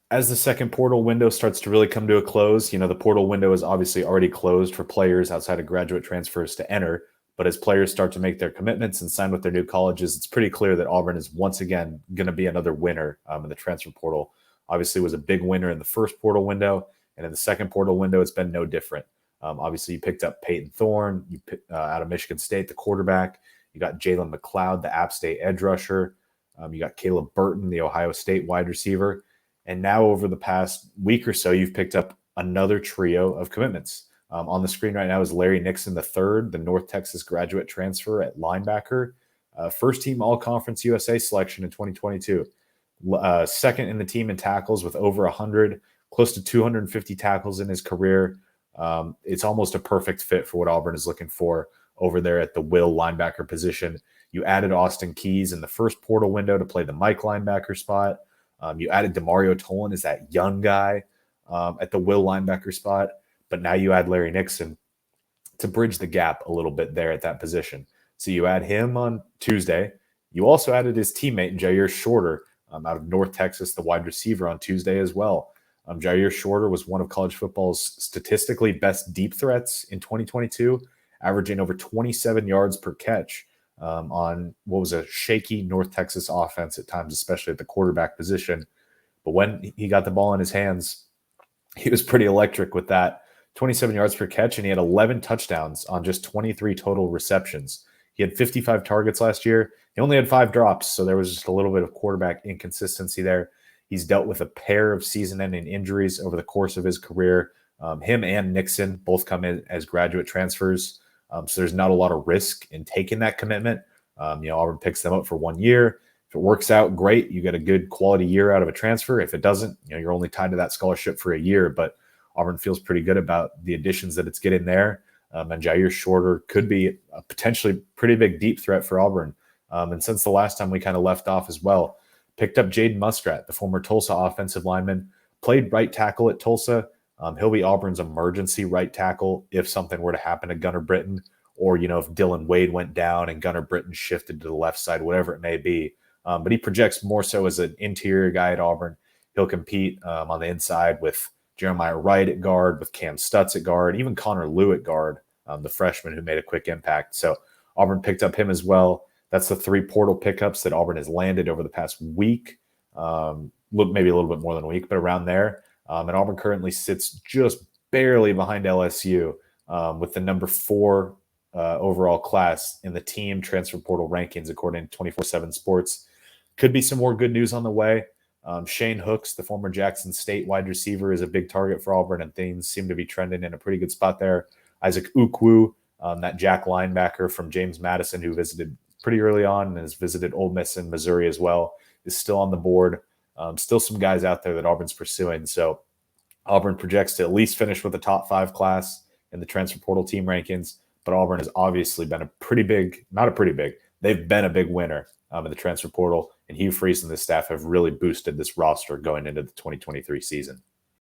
As the second portal window starts to really come to a close, the portal window is obviously already closed for players outside of graduate transfers to enter. But as players start to make their commitments and sign with their new colleges, it's pretty clear that Auburn is once again going to be another winner in the transfer portal. Obviously, was a big winner in the first portal window, and in the second portal window, it's been no different. Obviously, you picked up Peyton Thorne out of Michigan State, the quarterback. You got Jalen McLeod, the App State edge rusher. You got Caleb Burton, the Ohio State wide receiver. And now, over the past week or so, you've picked up another trio of commitments. On the screen right now is Larry Nixon III, the North Texas graduate transfer at linebacker, first team All Conference USA selection in 2022. Second in the team in tackles with over 100, close to 250 tackles in his career. It's almost a perfect fit for what Auburn is looking for over there at the will linebacker position. You added Austin Keys in the first portal window to play the Mike linebacker spot. You added Demario Tolan as that young guy at the will linebacker spot, but now you add Larry Nixon to bridge the gap a little bit there at that position. So you add him on Tuesday. You also added his teammate, Jair Shorter, out of North Texas, the wide receiver, on Tuesday as well. Jair Shorter was one of college football's statistically best deep threats in 2022, averaging over 27 yards per catch on what was a shaky North Texas offense at times, especially at the quarterback position. But when he got the ball in his hands, he was pretty electric with that. 27 yards per catch, and he had 11 touchdowns on just 23 total receptions. He had 55 targets last year. He only had 5 drops, so there was just a little bit of quarterback inconsistency there. He's dealt with a pair of season-ending injuries over the course of his career. Him and Nixon both come in as graduate transfers, so there's not a lot of risk in taking that commitment. Auburn picks them up for 1 year. If it works out, great. You get a good quality year out of a transfer. If it doesn't, you're only tied to that scholarship for a year. But Auburn feels pretty good about the additions that it's getting there. And Jair Shorter could be a potentially pretty big deep threat for Auburn. And since the last time we kind of left off as well, picked up Jaden Muskrat, the former Tulsa offensive lineman, played right tackle at Tulsa. He'll be Auburn's emergency right tackle if something were to happen to Gunnar Britton, or, if Dylan Wade went down and Gunnar Britton shifted to the left side, whatever it may be. But he projects more so as an interior guy at Auburn. He'll compete on the inside with Jeremiah Wright at guard, with Cam Stutz at guard, even Connor Liu at guard, the freshman who made a quick impact. So Auburn picked up him as well. That's the 3 portal pickups that Auburn has landed over the past week, maybe a little bit more than a week, but around there. And Auburn currently sits just barely behind LSU with the number 4 overall class in the team transfer portal rankings, according to 24/7 Sports. Could be some more good news on the way. Shane Hooks, the former Jackson State wide receiver, is a big target for Auburn, and things seem to be trending in a pretty good spot there. Isaac Ukwu, that Jack linebacker from James Madison, who visited pretty early on and has visited Ole Miss and Missouri as well, is still on the board. Still some guys out there that Auburn's pursuing. So Auburn projects to at least finish with the top 5 class in the transfer portal team rankings. But Auburn has obviously been they've been a big winner in the transfer portal. And Hugh Freeze and the staff have really boosted this roster going into the 2023 season.